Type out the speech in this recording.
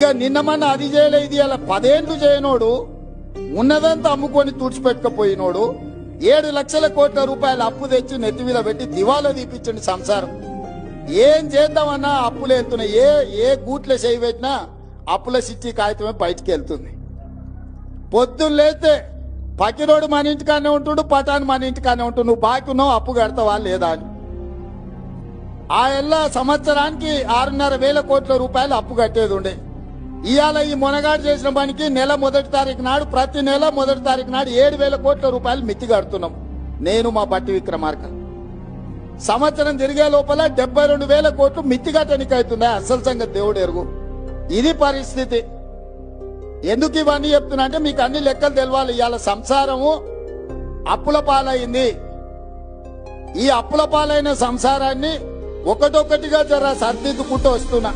నిన్న మన అది చేయలే ఇది అలా 10 ఏళ్ళు చేయనోడు ఉన్నదంతా అమ్ముకొని తుడిచిపెట్టుకపోయినోడు 7 లక్షల కోట్ల రూపాయల అప్పు తెచ్చి నెత్తి మీద పెట్టి దివాలా తీపిచ్చండి సంసారం. ఏం చేద్దామన్నా అప్పులు వెళ్తున్నాయి. ఏ గూట్ల చేయి పెట్టినా అప్పుల సిట్టి కాగితమే బయటికి వెళ్తుంది. పొద్దున్న లేస్తే పకిరోడు మన ఇంటికానే ఉంటుండు, పటాన్ మన ఇంటికానే ఉంటుండు. నువ్వు బాకీ ఉన్నావు, అప్పు కడతావా లేదా అని. ఆ ఎల్లా సంవత్సరానికి 6,500 కోట్ల రూపాయలు అప్పు కట్టేది ఉండే. ఇవాళ ఈ మొనగాడు చేసిన పనికి నెల మొదటి తారీఖు నాడు, ప్రతి నెల మొదటి తారీఖు నాడు 7,000 కోట్ల రూపాయలు మిత్తి కడుతున్నాం నేను మా బట్టి విక్రమార్క. సంవత్సరం తిరిగే లోపల 72,000 కోట్లు మిత్తి కట్టడానికి అవుతున్నాయి. అసలు సంగతి దేవుడు ఎరుగు. ఇది పరిస్థితి. ఎందుకు ఇవన్నీ చెప్తున్నా అంటే మీకు అన్ని లెక్కలు తెలవాలి. ఇవాళ సంసారము అప్పుల పాలైంది. ఈ అప్పుల పాలైన సంసారాన్ని ఒకటొక్కటిగా జర సర్దిద్దుకుంటూ వస్తున్నా.